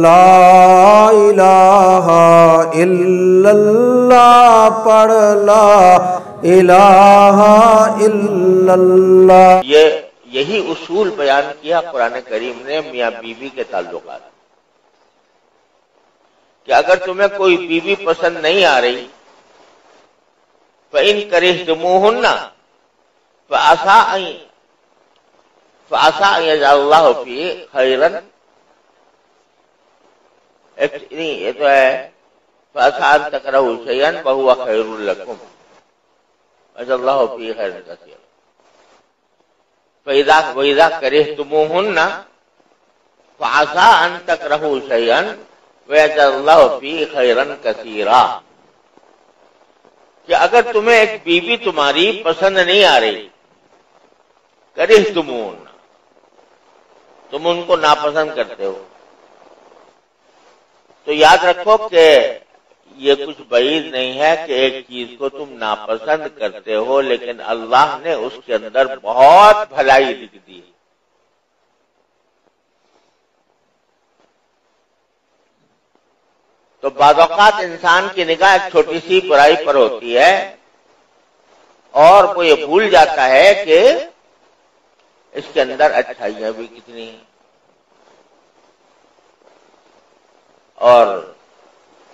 لا الہ الا اللہ پڑھ لا الہ الا اللہ. یہی اصول بیان کیا قرآن کریم نے میاں بیوی کے تعلقات، کہ اگر تمہیں کوئی بیوی پسند نہیں آ رہی فَإِن كَرِهْتُمُوهُنَّ فَعَسَىٰ أَن يَجْعَلَ اللَّهُ فِيهِ خَيْرًا. یہ تو ہے فَعَسَىٰ أَن تَكْرَهُوا شَيْئًا وَهُوَ خَيْرٌ لَكُمْ وَيَجْعَلَ اللَّهُ فِيهِ خَيْرًا كَثِيرًا. وَإِذَا كَرِهْتُمُوهُنَّ فَعَسَىٰ أَن تَكْرَهُوا شَيْئًا وَيَجْعَلَ اللَّهُ فِيهِ خَيْرًا كَثِيرًا. کہ اگر تمہیں ایک بیوی تمہاری پسند نہیں آ رہی، کرہتمون، تم ان کو ناپسند کرتے ہو، تو یاد رکھو کہ یہ کچھ بعید نہیں ہے کہ ایک چیز کو تم ناپسند کرتے ہو لیکن اللہ نے اس کے اندر بہت بھلائی لکھ دی. تو بعض اوقات انسان کی نگاہ ایک چھوٹی سی برائی پر ہوتی ہے اور وہ یہ بھول جاتا ہے کہ اس کے اندر اچھائیاں بھی کتنی ہیں. اور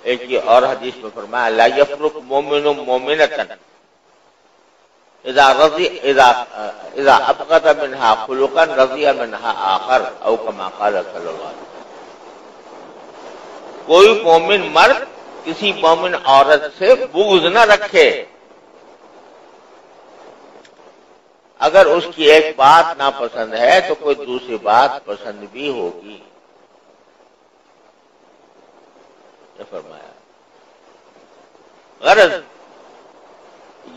ایک یہ اور حدیث میں فرمایا لا یفرق مومن مومنۃ اذا ابغض منها خلقا رضی منها آخر او کما قال صلی اللہ علیہ وسلم. کوئی مومن مرد کسی مومن عورت سے بغض نہ رکھے اگر اس کی ایک بات ناپسند ہے تو کوئی دوسری بات پسند بھی ہوگی. یہ فرمایا. غرض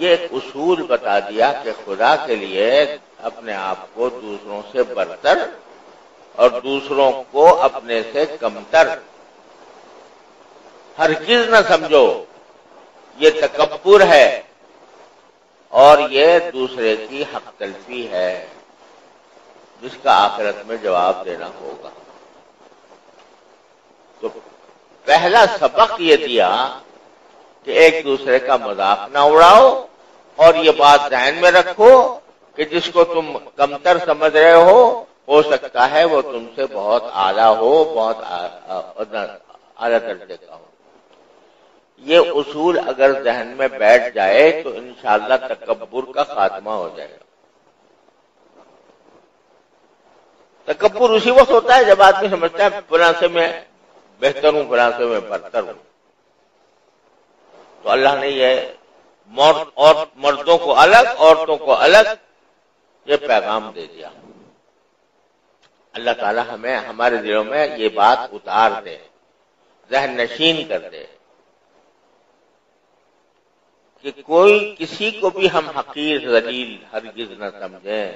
یہ ایک اصول بتا دیا کہ خدا کے لیے اپنے آپ کو دوسروں سے برتر اور دوسروں کو اپنے سے کمتر ہرگز نہ سمجھو. یہ تکبر ہے اور یہ دوسرے کی حق تلفی ہے جس کا آخرت میں جواب دینا ہوگا. تو پہلا سبق یہ دیا کہ ایک دوسرے کا مذاق نہ اڑاؤ اور یہ بات ذہن میں رکھو کہ جس کو تم کمتر سمجھ رہے ہو سکتا ہے وہ تم سے بہت اعلیٰ ہو، بہت اعلیٰ درجے کا ہو. یہ اصول اگر ذہن میں بیٹھ جائے تو انشاءاللہ تکبر کا خاتمہ ہو جائے گا. تکبر اسی وقت ہوتا ہے جب آدمی سمجھتا ہے فلاں سے میں بہتر ہوں، فلاں سے میں برتر ہوں. تو اللہ نے یہ مردوں کو الگ عورتوں کو الگ یہ پیغام دے دیا. اللہ تعالی ہمیں ہمارے دلوں میں یہ بات اتار دے، ذہن نشین کر دے کہ کوئی کسی کو بھی ہم حقیر ذلیل ہرگز نہ سمجھیں.